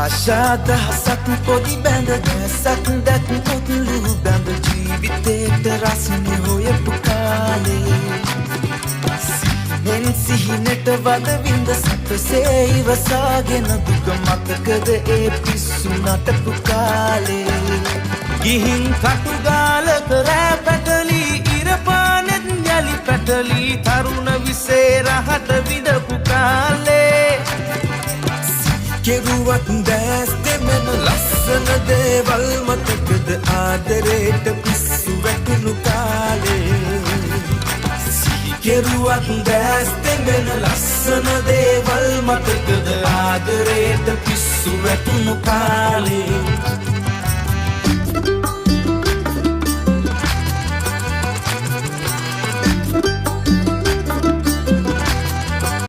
ආශාදහසක් පොඩි බැඳ දැසක් දැක් පොත්ලු බැඳ ජීවිතේට රසනේ හොයපු කාලේ සිහිනෙන් සිහිනට වද විඳ සැපසේ ඉවසාගෙන දුක මතකද ඒ පිස්සු නටපු කාලේ ගිහින් කටුගාලක රෑ පැටලි ඉරපානෙත් යලි පැටලි තරුණ විසේ රහට විඳපු කාලේ කෙරුවත් දැස් දෙමෙන ලස්සන දේවල් මතකද ආදරේට පිස්සු වැටුණු කාලේ කෙරුවත් දැස් දෙමෙන ලස්සන දේවල් මතකද ආදරේට පිස්සු වැටුණු කාලේ